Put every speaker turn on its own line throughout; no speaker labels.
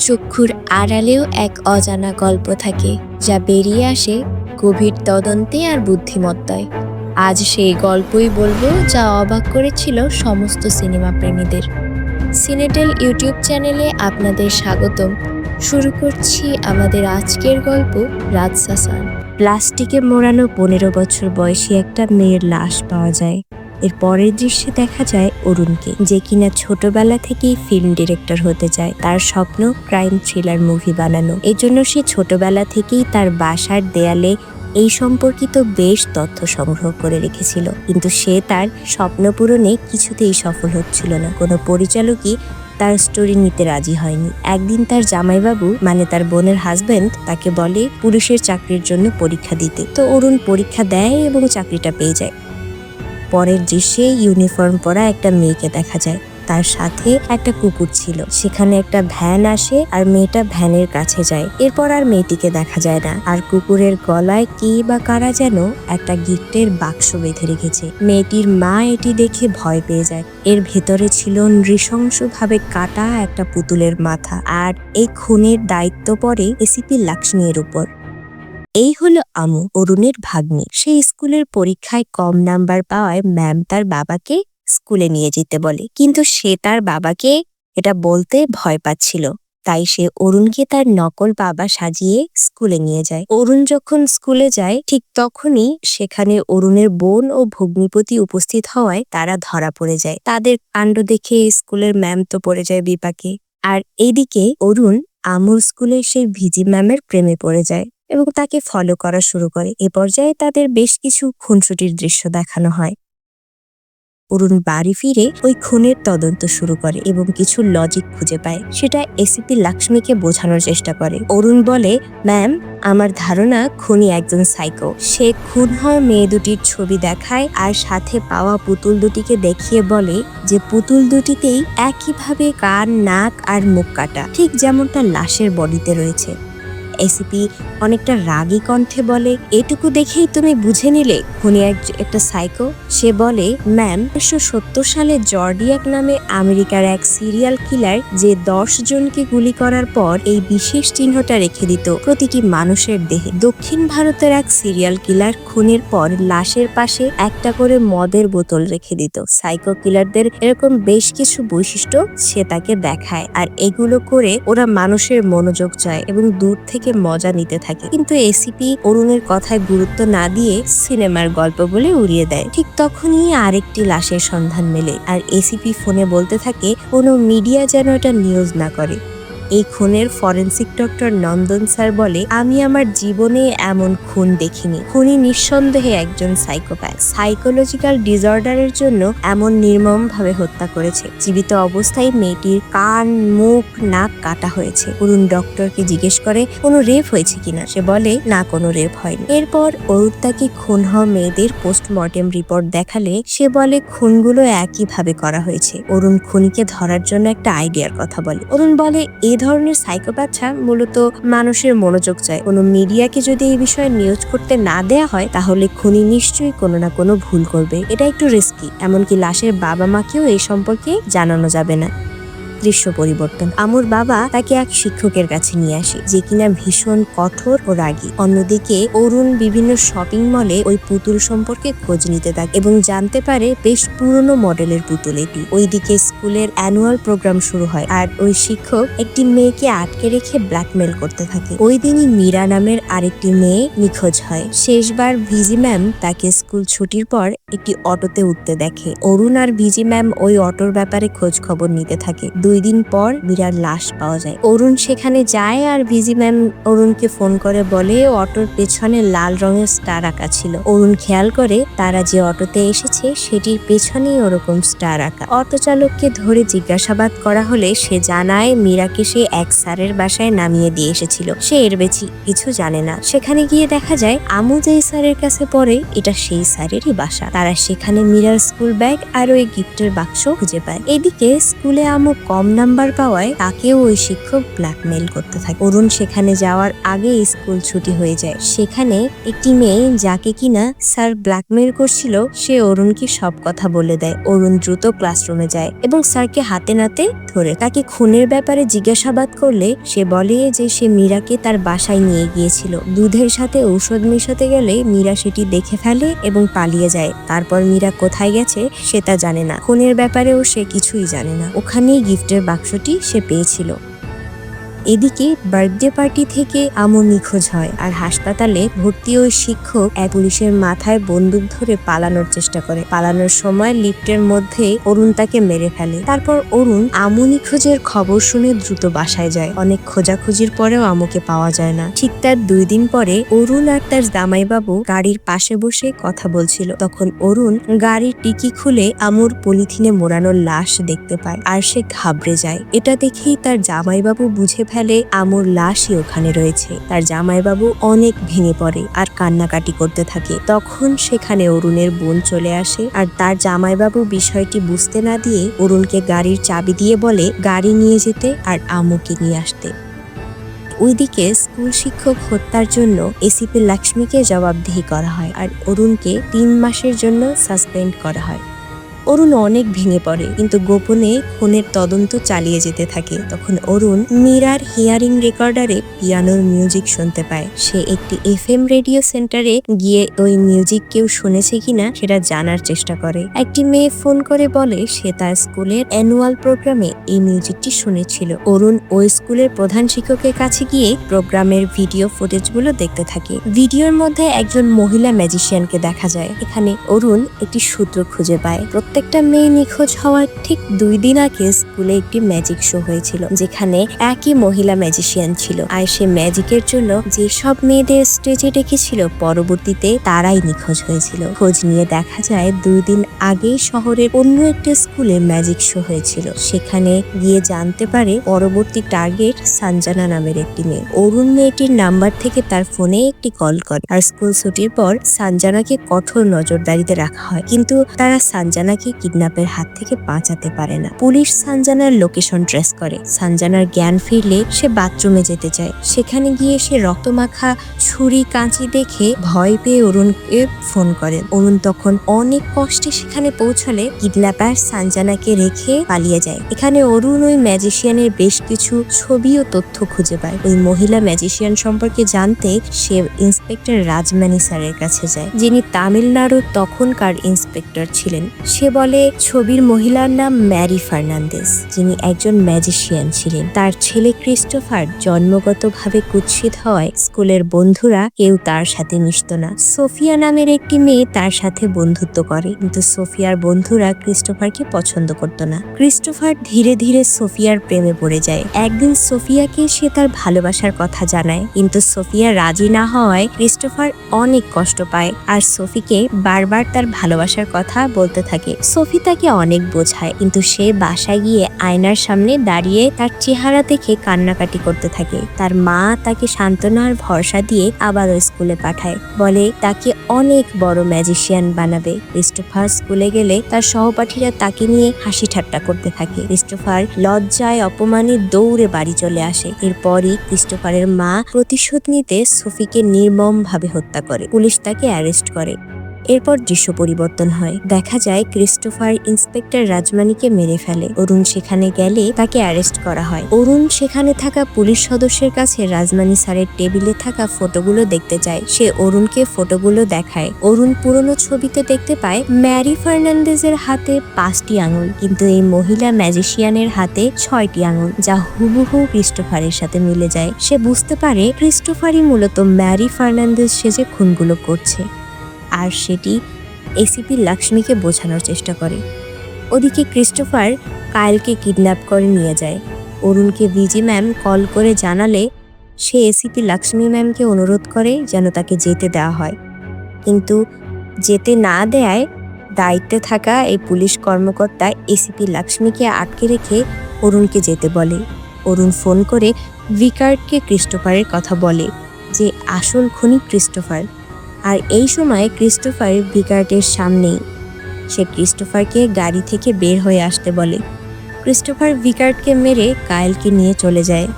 চক্ষুর আড়ালেও এক অজানা গল্প থাকে, যা বেরিয়ে আসে গভীর তদন্তে আর বুদ্ধিমত্তায়। আজ সেই গল্পই বলবো, যা অবাক করেছিল সমস্ত সিনেমা প্রেমীদের। সিনেটেল ইউটিউব চ্যানেলে আপনাদের স্বাগতম। শুরু করছি আমাদের আজকের গল্প, রাজশাসন। প্লাস্টিকে মোড়ানো 15 বছর বয়সী একটা মেয়ের লাশ পাওয়া যায়। এর পরের দৃশ্যে দেখা যায় অরুণকে, যে কিনা ছোটবেলা থেকেই ফিল্ম ডিরেক্টর হতে চায়। তার স্বপ্ন ক্রাইম থ্রিলার মুভি বানানো। এই জন্য সে ছোটবেলা থেকেই তার বাসার দেয়ালে এই সম্পর্কিত বেশ তথ্য সংগ্রহ করে রেখেছিল, কিন্তু সে তার স্বপ্ন পূরণে কিছুতেই সফল হচ্ছিল না। কোনো পরিচালকই তার স্টোরি নিতে রাজি হয়নি। একদিন তার জামাইবাবু, মানে তার বোনের হাজবেন্ড, তাকে বলে পুলিশের চাকরির জন্য পরীক্ষা দিতে। তো অরুণ পরীক্ষা দেয় এবং চাকরিটা পেয়ে যায়। পরের দৃশ্যে ইউনিফর্ম পরা একটা মেয়েকে দেখা যায়। তার সাথে একটা কুকুর ছিল। সেখানে একটা ভ্যান আসে আর মেয়েটা ভ্যানের কাছে যায়। এরপর আর মেয়েটিকে দেখা যায় না। আর কুকুরের গলায় কে বা কারা যেন একটা গিফটের বাক্স বেঁধে রেখেছে। মেয়েটির মা এটি দেখে ভয় পেয়ে যায়। এর ভেতরে ছিল নৃশংসভাবে কাটা একটা পুতুলের মাথা। আর এই খুনের দায়িত্ব পড়ে এসিপি লাক্ষ্মীর উপর। এই হলো আমু, অরুণের ভাগ্নি। সে স্কুলের পরীক্ষায় কম নাম্বার পাওয়ায় ম্যাম তার বাবাকে স্কুলে নিয়ে যেতে বলে, কিন্তু সে তার বাবাকে এটা বলতে ভয় পাচ্ছিল। তাই সে অরুণকে তার নকল বাবা সাজিয়ে স্কুলে নিয়ে যায়। অরুণ যখন স্কুলে যায়, ঠিক তখনই সেখানে অরুণের বোন ও ভগ্নিপতি উপস্থিত হওয়ায় তারা ধরা পড়ে যায়। তাদের কাণ্ড দেখে স্কুলের ম্যাম তো পড়ে যায় বিপাকে। আর এইদিকে অরুণ আমুর স্কুলে সেই ভিজি ম্যামের প্রেমে পড়ে যায় এবং তাকে ফলো করা শুরু করে। এ পর্যায়ে তাদের বেশ কিছু খুনসুটির দৃশ্য দেখানো হয়। অরুণ বাড়ি ফিরে ওই খুনের তদন্ত শুরু করে এবং কিছু লজিক খুঁজে পায়। সেটা এসিপি লাক্ষ্মীকে বোঝানোর চেষ্টা করে। অরুণ বলে, ম্যাম, আমার ধারণা খুনি একজন সাইকো। সে খুন হওয়া মেয়ে দুটির ছবি দেখায় আর সাথে পাওয়া পুতুল দুটিকে দেখিয়ে বলে যে পুতুল দুটিতেই একইভাবে কান, নাক আর মুখ কাটা, ঠিক যেমনটা লাশের বডিতে রয়েছে। এসিপি অনেকটা রাগী কণ্ঠে বলে, এটুকু দেখেই তুমি বুঝে নিলে খুনি একটা সাইকো? সে বলে, ম্যাম, 1970 সালে জর্ডিয়াক নামে আমেরিকার এক সিরিয়াল কিলার যে 10 জনকে গুলি করার পর এই বিশেষ চিহ্নটা রেখে দিত প্রতিটি মানুষের দেহে। দক্ষিণ ভারতের এক সিরিয়াল কিলার খুনের পর লাশের পাশে একটা করে মদের বোতল রেখে দিত। সাইকো কিলারদের এরকম বেশ কিছু বৈশিষ্ট্য সে তাকে দেখায়, আর এগুলো করে ওরা মানুষের মনোযোগ চায় এবং দূর থেকে মজা নিতে থাকে। কিন্তু এসিপি অরুণের কথায় গুরুত্ব না দিয়ে সিনেমার গল্প বলে উড়িয়ে দেয়। ঠিক তখনই আরেকটি লাশের সন্ধান মেলে, আর এসিপি ফোনে বলতে থাকে কোনো মিডিয়া যেন এটা নিউজ না করে। এই খুনের ফরেন্সিক ডক্টর নন্দন স্যার বলে, আমি আমার জীবনে এমন খুন দেখিনি। খুনি নিঃসন্দেহে একজন সাইকোপ্যাথ। সাইকোলজিক্যাল ডিসঅর্ডারের জন্য এমন নির্মম ভাবে হত্যা করেছে। জীবিত অবস্থায় মেয়েটির কান, মুখ, নাক কাটা হয়েছে। অরুণ ডক্টরকে জিজ্ঞেস করে কোনো রেপ হয়েছে কিনা। সে বলে, না, কোনো রেপ হয়নি। এরপর অরুণ তাকে খুন হওয়া মেয়েদের পোস্টমর্টেম রিপোর্ট দেখালে সে বলে খুনগুলো একইভাবে করা হয়েছে। অরুণ খুনিকে ধরার জন্য একটা আইডিয়ার কথা বলে। অরুণ বলে, এই ধরনের সাইকোপ্যাথরা মূলত মানুষের মনোযোগ চায়। কোনো মিডিয়াকে যদি এই বিষয়ে নিউজ করতে না দেয়া হয়, তাহলে খুনি নিশ্চয়ই কোনো না কোনো ভুল করবে। এটা একটু রিস্কি। এমনকি লাশের বাবা মাকেও এই সম্পর্কে জানানো যাবে না। দৃশ্য পরিবর্তন। আমুর বাবা তাকে এক শিক্ষকের কাছে নিয়ে আসে, যে কিনা ভীষণ কঠোর ও রাগী। অন্যদিকে অরুণ বিভিন্ন শপিং মলে ওই পুতুল সম্পর্কে খোঁজ নিতে থাকে এবং জানতে পারে বেশ পুরনো মডেলের পুতুল এটি। ওইদিকে স্কুলের অ্যানুয়াল প্রোগ্রাম শুরু হয়, আর ওই শিক্ষক একটি মেয়েকে আটকে রেখে ব্ল্যাকমেল করতে থাকে। ওই দিনই মীরা নামের আরেকটি মেয়ে নিখোঁজ হয়। শেষবার ভিজি ম্যাম তাকে স্কুল ছুটির পর একটি অটোতে উঠতে দেখে। অরুণ আর ভিজি ম্যাম ওই অটোর ব্যাপারে খোঁজ খবর নিতে থাকে। 2 দিন পর মীরার লাশ পাওয়া যায়। অরুণ সেখানে যায় আর ভিজি ম্যাম অরুণকে ফোন করে বলে অটোর পেছনে লাল রঙের স্টার আঁকা ছিল। অরুণ খেয়াল করে তারা যে অটোতে এসেছে সেটির পেছনেই ওরকম স্টার আঁকা। অটো চালককে ধরে জিজ্ঞাসাবাদ করা হলে সে জানায় মীরাকে সে এক স্যারের বাসায় নামিয়ে দিয়ে এসেছিল। সে এর বেশি কিছু জানে না। সেখানে গিয়ে দেখা যায় আমু যেই স্যারের কাছে পড়ে, এটা সেই স্যারেরই বাসা। তারা সেখানে মীরার স্কুল ব্যাগ আর ওই গিফটের বাক্স খুঁজে পায়। এদিকে স্কুলে আমু কম নাম্বার পাওয়ায় তাকেও ওই শিক্ষক ব্ল্যাকমেইল করতে থাকে। অরুণ সেখানে যাওয়ার আগে স্কুল ছুটি হয়ে যায়। সেখানে একটি মেয়ে যাকে কিনা স্যার ব্ল্যাকমেইল করছিল সে অরুণকে সব কথা বলে দেয়। অরুণ দ্রুত ক্লাসরুমে যায় এবং স্যারকে হাতে নাতে ধরে তাকে খুনের ব্যাপারে জিজ্ঞাসাবাদ করলে সে বলে যে সে মীরাকে তার বাসায় নিয়ে গিয়েছিল। দুধের সাথে ঔষধ মেশাতে গেলে মীরা সেটি দেখে ফেলে এবং পালিয়ে যায়। তারপর মীরা কোথায় গেছে সে তা জানে না। খুনের ব্যাপারেও সে কিছুই জানে না। ওখানেই গিফটের বাক্সটি সে পেয়েছিল। এদিকে বার্থডে পার্টি থেকে আমু নিখোঁজ হয় আর হাসপাতালে ভর্তি ওই শিক্ষক এক পুলিশের মাথায় বন্দুক ধরে পালানোর চেষ্টা করে। পালানোর সময় লিফটের মধ্যে অরুণ তাকে মেরে ফেলে। তারপর অরুণ আমু নিখোঁজের খবর শুনে দ্রুত বাসায় যায়। অনেক খোঁজাখুঁজির পরেও আমুকে পাওয়া যায় না। ঠিক তার 2 দিন পরে অরুণ আর তার জামাইবাবু গাড়ির পাশে বসে কথা বলছিল। তখন অরুণ গাড়ির ডিকি খুলে আমুর পলিথিনে মোড়ানো লাশ দেখতে পায় আর সে ঘাবড়ে যায়। এটা দেখেই তার জামাইবাবু বুঝে ফেলে আমুর লাশই ওখানে রয়েছে। তার জামাইবাবু অনেক ভেঙে পড়ে আর কান্নাকাটি করতে থাকে। তখন সেখানে অরুণের বোন চলে আসে আর তার জামাইবাবু বিষয়টি বুঝতে না দিয়ে অরুণকে গাড়ির চাবি দিয়ে বলে গাড়ি নিয়ে যেতে আর আমুকে নিয়ে আসতে। ওইদিকে স্কুল শিক্ষক হত্যার জন্য এসিপি লক্ষ্মীকে জবাবদিহি করা হয় আর অরুণকে 3 মাসের জন্য সাসপেন্ড করা হয়। অরুণ অনেক ভেঙে পড়ে কিন্তু গোপনে খুনের তদন্ত চালিয়ে যেতে থাকে। তখন অরুণ মীরার হিয়ারিং রেকর্ডারে পিয়ানোর মিউজিক শুনতে পায়। সে একটি FM রেডিও সেন্টারে গিয়ে ওই মিউজিক কেউ শুনেছে কিনা সেটা জানার চেষ্টা করে। একটি মেয়ে ফোন করে বলে সে তার স্কুলের অ্যানুয়াল প্রোগ্রামে এই মিউজিকটি শুনেছিল। অরুণ ওই স্কুলের প্রধান শিক্ষকের কাছে গিয়ে প্রোগ্রামের ভিডিও ফুটেজগুলো দেখতে থাকে। ভিডিওর মধ্যে একজন মহিলা ম্যাজিশিয়ানকে দেখা যায়। এখানে অরুণ একটি সূত্র খুঁজে পায়। প্রত্যেকটা মেয়ে নিখোঁজ হওয়ার ঠিক 2 দিন আগে স্কুলে একটি ম্যাজিক শো হয়েছিল যেখানে একই মহিলা ম্যাজিশিয়ান ছিল আর সে ম্যাজিকের জন্য যেসব মেয়েদের স্টেজে ডেকেছিল পরবর্তীতে তারাই নিখোঁজ হয়েছিল। খোঁজ নিয়ে দেখা যায় 2 দিন আগেই শহরের অন্য একটা স্কুলে ম্যাজিক শো হয়েছিল। সেখানে গিয়ে জানতে পারে পরবর্তী টার্গেট সঞ্জনা নামের একটি মেয়ে। অরুণ মেয়েটির নাম্বার থেকে তার ফোনে একটি কল করে আর স্কুল ছুটির পর সঞ্জনাকে কঠোর নজরদারিতে রাখা হয় কিন্তু তারা সঞ্জনাকে কিডন্যাপের হাত থেকে বাঁচাতে পারে না। পুলিশ সঞ্জনার লোকেশন ট্রেস করে। সঞ্জনার জ্ঞান ফিরলে সে বাথরুমে যেতে চায়। সেখানে গিয়ে সে রক্তমাখা ছুরি কাঁচি দেখে ভয় পেয়ে অরুণকে ফোন করে। অরুণ তখন অনেক কষ্টে সেখানে পৌঁছলে কিডন্যাপার সঞ্জনাকে রেখে পালিয়ে যায়। এখানে অরুণ ওই ম্যাজিশিয়ানের বেশ কিছু ছবি ও তথ্য খুঁজে পায়। ওই মহিলা ম্যাজিশিয়ান সম্পর্কে জানতে সে ইন্সপেক্টর রাজমানি স্যারের কাছে যায় যিনি তামিলনাড়ুর তখনকার ইন্সপেক্টর ছিলেন। সে বলে ছবির মহিলার নাম ম্যারি ফার্নান্দেজ যিনি একজন ম্যাজিশিয়ান ছিলেন। তার ছেলে ক্রিস্টোফার জন্মগতভাবে কুৎসিত হওয়ায় স্কুলের বন্ধুরা কেউ তার সাথে মিশত না। সোফিয়া নামের একটি মেয়ে তার সাথে বন্ধুত্ব করে কিন্তু সোফিয়ার বন্ধুরা ক্রিস্টোফারকে পছন্দ করত না। ক্রিস্টোফার ধীরে ধীরে সোফিয়ার প্রেমে পড়ে যায়। একদিন সোফিয়াকে সে তার ভালোবাসার কথা জানায় কিন্তু সোফিয়া রাজি না হওয়ায় ক্রিস্টোফার অনেক কষ্ট পায় আর সোফিকে বারবার তার ভালোবাসার কথা বলতে থাকে। সোফি তাকে অনেক বোঝায় কিন্তু সে বাসায় গিয়ে আয়নার সামনে দাঁড়িয়ে তার চেহারা দেখে কান্নাকাটি করতে থাকে। তার মা তাকে সান্ত্বনা আর ভরসা দিয়ে আবারও স্কুলে পাঠায়, বলে তাকে অনেক বড় ম্যাজিশিয়ান বানাবে। ক্রিস্টোফার স্কুলে গেলে তার সহপাঠীরা তাকে নিয়ে হাসি ঠাট্টা করতে থাকে। ক্রিস্টোফার লজ্জায় অপমানে দৌড়ে বাড়ি চলে আসে। এরপরই ক্রিস্টোফারের মা প্রতিশোধ নিতে সোফিকে নির্মমভাবে হত্যা করে। পুলিশ তাকে অ্যারেস্ট করে। এরপর দৃশ্য পরিবর্তন হয়। দেখা যায় ক্রিস্টোফার ইন্সপেক্টর রাজমানিকে মেরে ফেলে। অরুণ সেখানে গেলে তাকে অ্যারেস্ট করা হয়। অরুণ সেখানে থাকা পুলিশ সদস্যের কাছে রাজমানি স্যারের টেবিলে থাকা ফটোগুলো দেখতে চায়। সে অরুণকে ফটোগুলো দেখায়। অরুণ পুরনো ছবিতে দেখতে পায় ম্যারি ফার্নান্দেজের হাতে 5টি আঙুল কিন্তু এই মহিলা ম্যাজিশিয়ানের হাতে 6টি আঙুল, যা হুবহু ক্রিস্টোফারের সাথে মিলে যায়। সে বুঝতে পারে ক্রিস্টোফারই মূলত ম্যারি ফার্নান্দেজ সেজে খুনগুলো করছে আর সেটি এসিপি লক্ষ্মীকে বোঝানোর চেষ্টা করে। ওদিকে ক্রিস্টোফার কায়েলকে কিডন্যাপ করে নিয়ে যায়। অরুণকে ভিজি ম্যাম কল করে জানালে সে এসিপি লক্ষ্মী ম্যামকে অনুরোধ করে যেন তাকে যেতে দেওয়া হয় কিন্তু যেতে না দেয়ায় দায়িত্বে থাকা এই পুলিশ কর্মকর্তা এসিপি লক্ষ্মীকে আটকে রেখে অরুণকে যেতে বলে। অরুণ ফোন করে ভিকার্ডকে ক্রিস্টোফারের কথা বলে যে আসল খুনি ক্রিস্টোফার। আর এই সময় ক্রিস্টোফার ভিকার্টের সামনেই। সে ক্রিস্টোফারকে গাড়ি থেকে বের হয়ে আসতে বলে। ক্রিস্টোফার ভিকার্টকে মেরে কায়েলকে নিয়ে চলে যায়।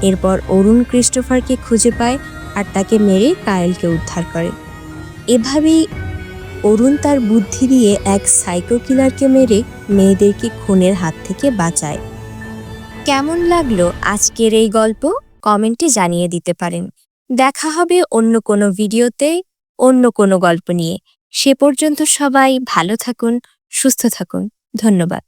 এরপর অরুণ ক্রিস্টোফারকে খুঁজে পায় আর তাকে মেরে কায়েলকে উদ্ধার করে। এভাবেই অরুণ তার বুদ্ধি দিয়ে এক সাইকো কিলারকে মেরে মেয়েদেরকে খুনের হাত থেকে বাঁচায়। কেমন লাগলো আজকের এই গল্প কমেন্টে জানিয়ে দিতে পারেন। দেখা হবে অন্য কোনো ভিডিওতে অন্য কোনো গল্প নিয়ে। সে পর্যন্ত সবাই ভালো থাকুন, সুস্থ থাকুন। ধন্যবাদ।